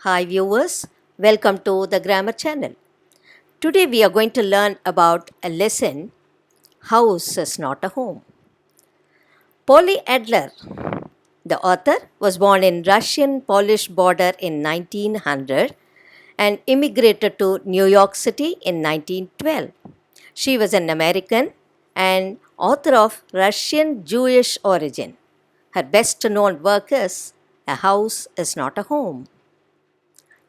Hi viewers, welcome to the Grammar Channel. Today we are going to learn about a lesson House is not a home. Polly Adler, the author, was born in Russian-Polish border in 1900 and immigrated to New York City in 1912. She was an American and author of Russian Jewish origin. Her best known work is A House is Not a Home.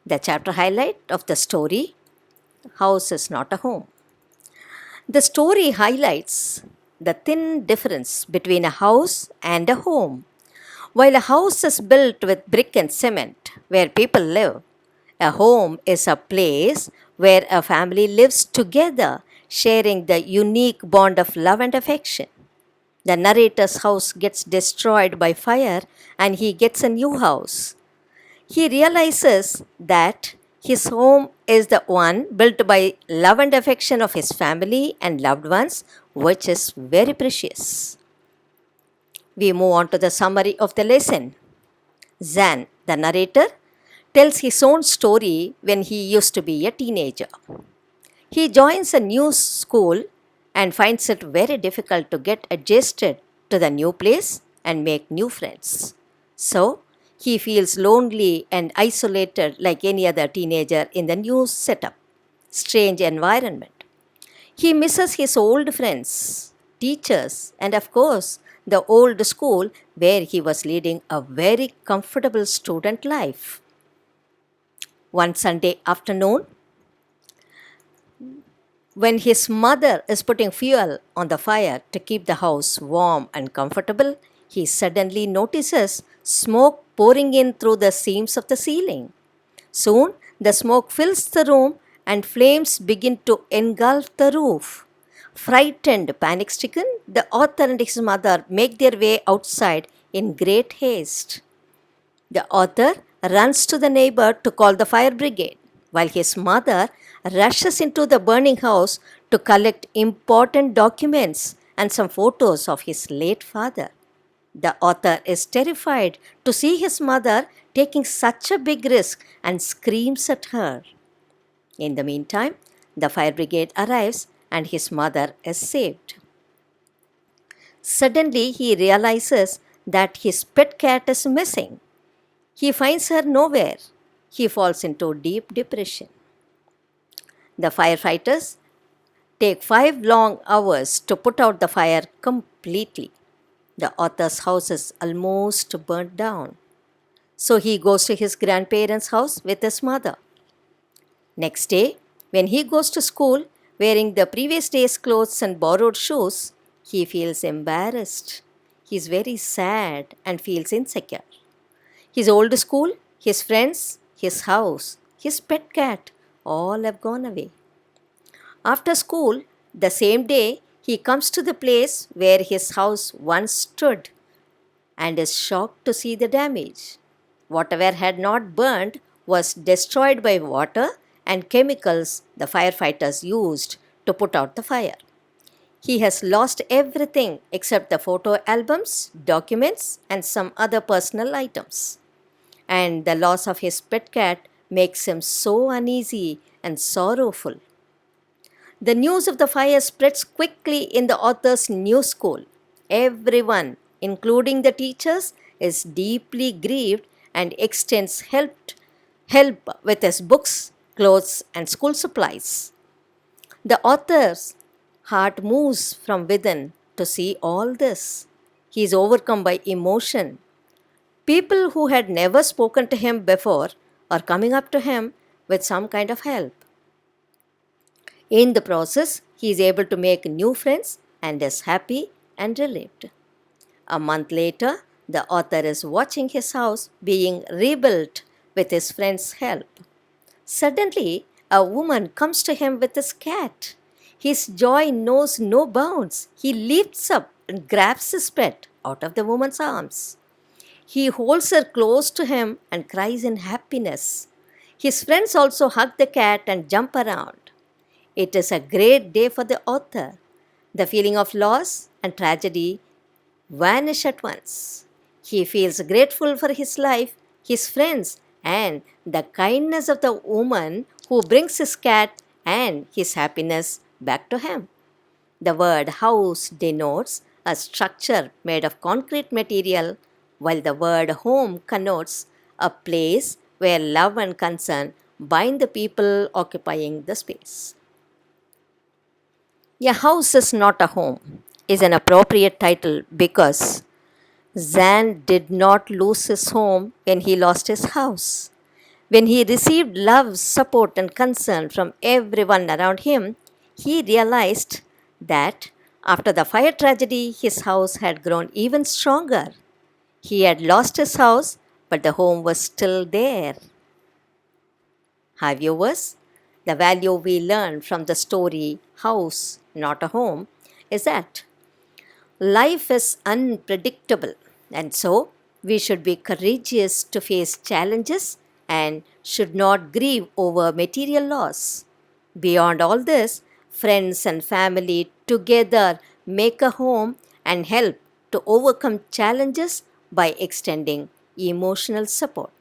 The chapter highlight of the story House is Not a Home. The story highlights the thin difference between a house and a home. While a house is built with brick and cement where people live, a home is a place where a family lives together, sharing the unique bond of love and affection. The narrator's house gets destroyed by fire and he gets a new house. He realizes that his home is the one built by love and affection of his family and loved ones, which is very precious. We move on to the summary of the lesson. Zan, the narrator, tells his own story when he used to be a teenager. He joins a new school and finds it very difficult to get adjusted to the new place and make new friends. So, he feels lonely and isolated like any other teenager in the new setup, strange environment. He misses his old friends, teachers, and of course, the old school where he was leading a very comfortable student life. One Sunday afternoon, when his mother is putting fuel on the fire to keep the house warm and comfortable, he suddenly notices smoke pouring in through the seams of the ceiling. Soon, the smoke fills the room and flames begin to engulf the roof. Frightened, panic stricken, the author and his mother make their way outside in great haste. The author runs to the neighbor to call the fire brigade, while his mother rushes into the burning house to collect important documents and some photos of his late father. The author is terrified to see his mother taking such a big risk and screams at her. In the meantime, the fire brigade arrives and his mother is saved. Suddenly, he realizes that his pet cat is missing. He finds her nowhere. He falls into deep depression. The firefighters take 5 long hours to put out the fire completely. The author's house is almost burnt down. So he goes to his grandparents' house with his mother. Next day, when he goes to school wearing the previous day's clothes and borrowed shoes, he feels embarrassed. He is very sad and feels insecure. His old school, his friends, his house, his pet cat, all have gone away. After school, the same day, he comes to the place where his house once stood and is shocked to see the damage. Whatever had not burned was destroyed by water and chemicals the firefighters used to put out the fire. He has lost everything except the photo albums, documents, and some other personal items. And the loss of his pet cat makes him so uneasy and sorrowful. The news of the fire spreads quickly in the author's new school. Everyone, including the teachers, is deeply grieved and extends help with his books, clothes, and school supplies. The author's heart moves from within to see all this. He is overcome by emotion. People who had never spoken to him before are coming up to him with some kind of help. In the process, he is able to make new friends and is happy and relieved. A month later, the author is watching his house being rebuilt with his friend's help. Suddenly, a woman comes to him with his cat. His joy knows no bounds. He leaps up and grabs his pet out of the woman's arms. He holds her close to him and cries in happiness. His friends also hug the cat and jump around. It is a great day for the author. The feeling of loss and tragedy vanish at once. He feels grateful for his life, his friends, and the kindness of the woman who brings his cat and his happiness back to him. The word house denotes a structure made of concrete material, while the word home connotes a place where love and concern bind the people occupying the space. A house is not a home is an appropriate title because Zan did not lose his home when he lost his house. When he received love, support, and concern from everyone around him, he realized that after the fire tragedy, his house had grown even stronger. He had lost his house, but the home was still there. Hi, viewers. The value we learn from the story House, Not a Home is that life is unpredictable, and so we should be courageous to face challenges and should not grieve over material loss. Beyond all this, friends and family together make a home and help to overcome challenges by extending emotional support.